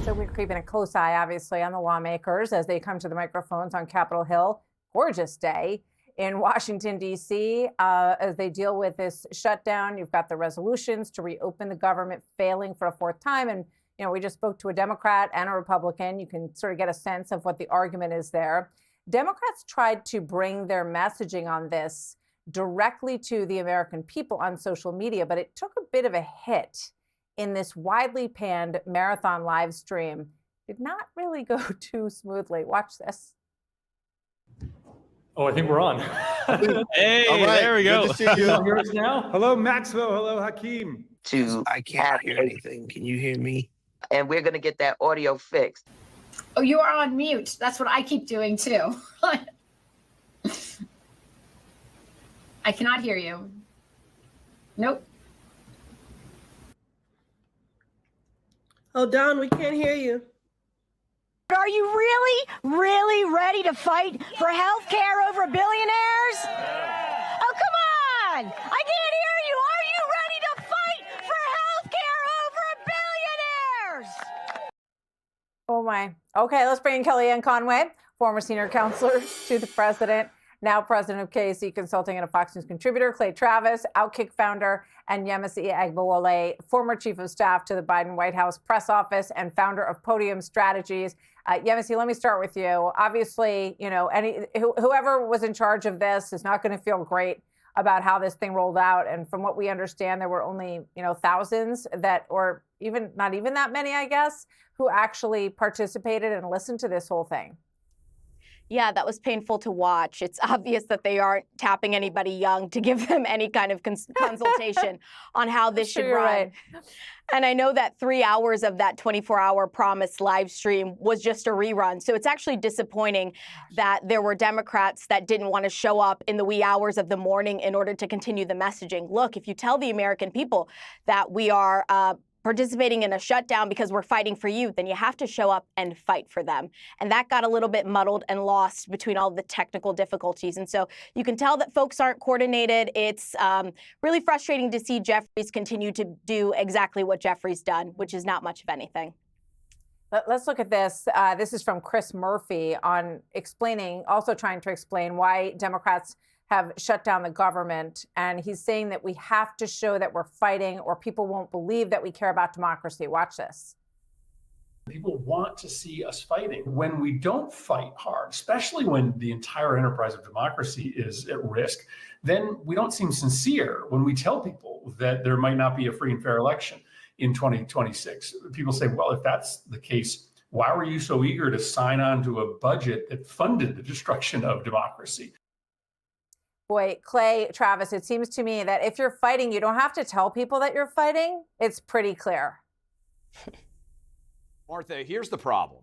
So we're keeping a close eye, obviously, on the lawmakers as they come to the microphones on Capitol Hill. Gorgeous day in Washington, D.C. As they deal with this shutdown. You've got the resolutions to reopen the government failing for a fourth time. And, you know, we just spoke to a Democrat and a Republican. You can sort of get a sense of what the argument is there. Democrats tried to bring their messaging on this directly to the American people on social media, but it took a bit of a hit in this widely panned marathon live stream. Did not really go too smoothly. Watch this. Oh, I think we're on. Hey, all right, there we go. Good to see you. Hear us now? Hello, Maxwell. Hello, Hakeem. I can't hear anything. Can you hear me? And we're going to get that audio fixed. Oh, you are on mute. That's what I keep doing too. I cannot hear you. Nope. Oh, Don, we can't hear you. Are you really ready to fight for health care over billionaires? Oh, come on! I can't hear you. Are you ready to fight for health care over billionaires? Oh, my. Okay, let's bring in Kellyanne Conway, former senior counselor to the president, now president of KC Consulting and a Fox News contributor, Clay Travis, Outkick founder, and Yemisi Agbawale, former chief of staff to the Biden White House press office and founder of Podium Strategies. Yemisi, let me start with you. Obviously, you know, whoever was in charge of this is not going to feel great about how this thing rolled out. And from what we understand, there were only, you know, thousands that, or even not even that many, I guess, who actually participated and listened to this whole thing. Yeah, that was painful to watch. It's obvious that they aren't tapping anybody young to give them any kind of consultation on how this should run. Right. And I know that 3 hours of that 24-hour promised live stream was just a rerun. So it's actually disappointing that there were Democrats that didn't want to show up in the wee hours of the morning in order to continue the messaging. Look, if you tell the American people that we are participating in a shutdown because we're fighting for you, then you have to show up and fight for them. And that got a little bit muddled and lost between all the technical difficulties. And so you can tell that folks aren't coordinated. It's really frustrating to see Jeffries continue to do exactly what Jeffries done, which is not much of anything. Let's look at this. This is from Chris Murphy on explaining, also trying to explain why Democrats have shut down the government. And he's saying that we have to show that we're fighting or people won't believe that we care about democracy. Watch this. People want to see us fighting. When we don't fight hard, especially when the entire enterprise of democracy is at risk, then we don't seem sincere when we tell people that there might not be a free and fair election in 2026. People say, well, if that's the case, why were you so eager to sign on to a budget that funded the destruction of democracy? Boy, Clay Travis, it seems to me that if you're fighting, you don't have to tell people that you're fighting. It's pretty clear. Martha, here's the problem.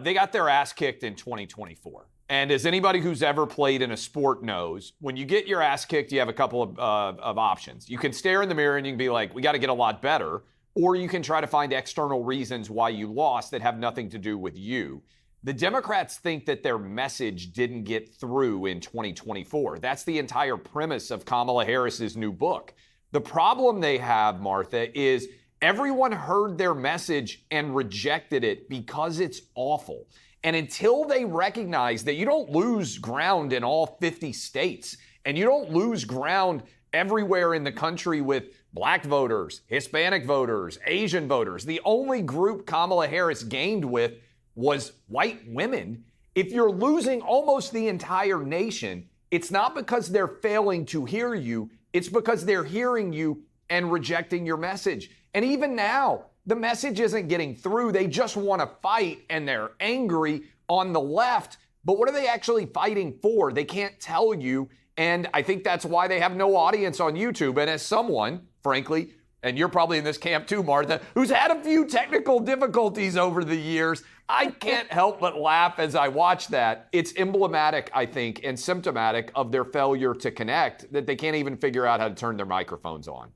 They got their ass kicked in 2024. And as anybody who's ever played in a sport knows, when you get your ass kicked, you have a couple of options. You can stare in the mirror and you can be like, we got to get a lot better. Or you can try to find external reasons why you lost that have nothing to do with you. The Democrats think that their message didn't get through in 2024. That's the entire premise of Kamala Harris's new book. The problem they have, Martha, is everyone heard their message and rejected it because it's awful. And until they recognize that you don't lose ground in all 50 states and you don't lose ground everywhere in the country with Black voters, Hispanic voters, Asian voters, the only group Kamala Harris gained with was white women. If you're losing almost the entire nation, it's not because they're failing to hear you, it's because they're hearing you and rejecting your message. And even now, the message isn't getting through. They just want to fight and they're angry on the left. But what are they actually fighting for? They can't tell you. And I think that's why they have no audience on YouTube. And as someone, frankly, and you're probably in this camp too, Martha, who's had a few technical difficulties over the years, I can't help but laugh as I watch that. It's emblematic, I think, and symptomatic of their failure to connect, that they can't even figure out how to turn their microphones on.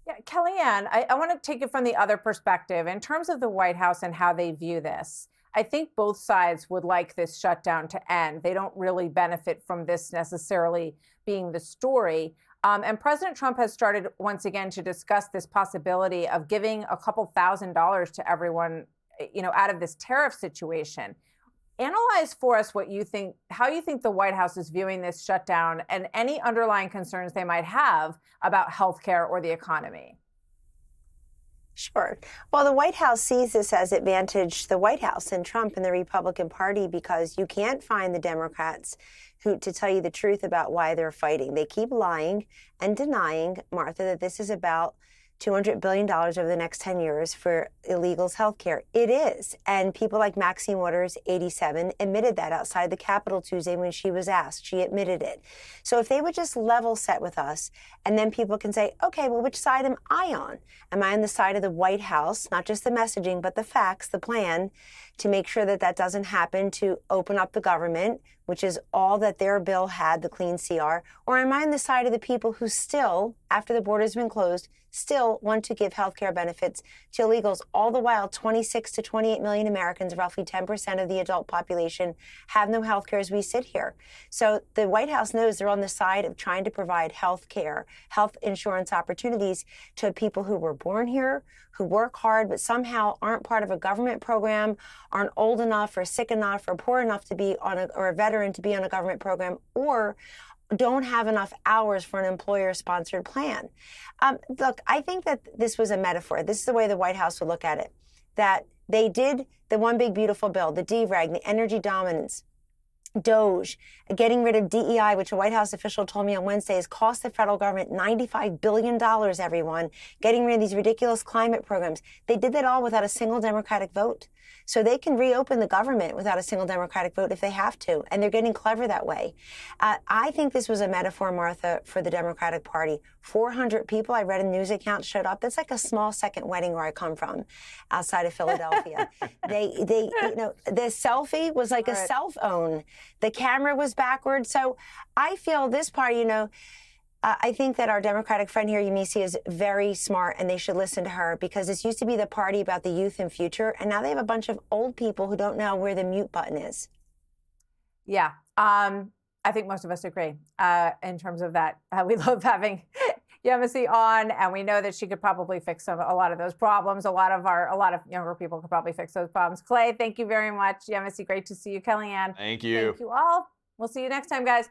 Yeah, Kellyanne, I want to take it from the other perspective. In terms of the White House and how they view this, I think both sides would like this shutdown to end. They don't really benefit from this necessarily being the story. And President Trump has started once again to discuss this possibility of giving a couple $1,000s to everyone out of this tariff situation. Analyze for us what you think, how you think the White House is viewing this shutdown and any underlying concerns they might have about healthcare or the economy. Sure. Well, the White House sees this as advantage the White House and Trump and the Republican Party, because you can't find the Democrats to tell you the truth about why they're fighting. They keep lying and denying, Martha, that this is about $200 billion over the next 10 years for illegals' health care. It is. And people like Maxine Waters, 87, admitted that outside the Capitol Tuesday when she was asked. She admitted it. So if they would just level set with us, and then people can say, okay, well, which side am I on? Am I on the side of the White House, not just the messaging, but the facts, the plan, to make sure that that doesn't happen, to open up the government, which is all that their bill had, the clean CR? Or am I on the side of the people who still, after the border's been closed, still want to give health care benefits to illegals? All the while, 26 to 28 million Americans, roughly 10% of the adult population, have no health care as we sit here. So the White House knows they're on the side of trying to provide health care, health insurance opportunities to people who were born here, who work hard, but somehow aren't part of a government program, aren't old enough or sick enough or poor enough to be on or a veteran to be on a government program, or don't have enough hours for an employer-sponsored plan. Look, I think that this was a metaphor. This is the way the White House would look at it, that they did the one big beautiful bill, the DREG, the energy dominance, DOGE, getting rid of DEI, which a White House official told me on Wednesday has cost the federal government $95 billion, everyone, getting rid of these ridiculous climate programs. They did that all without a single Democratic vote. So they can reopen the government without a single Democratic vote if they have to, and they're getting clever that way. I think this was a metaphor, Martha, for the Democratic Party. 400 people, I read a news account, showed up. That's like a small second wedding where I come from, outside of Philadelphia. The selfie was like a cell phone. The camera was backwards. So I feel this party, I think that our Democratic friend here, Yemisi, is very smart, and they should listen to her, because this used to be the party about the youth and future, and now they have a bunch of old people who don't know where the mute button is. Yeah, I think most of us agree in terms of that. We love having Yemisi on, and we know that she could probably fix a lot of those problems. A lot of younger people could probably fix those problems. Clay, thank you very much. Yemisi, great to see you. Kellyanne, Thank you. Thank you all. We'll see you next time, guys.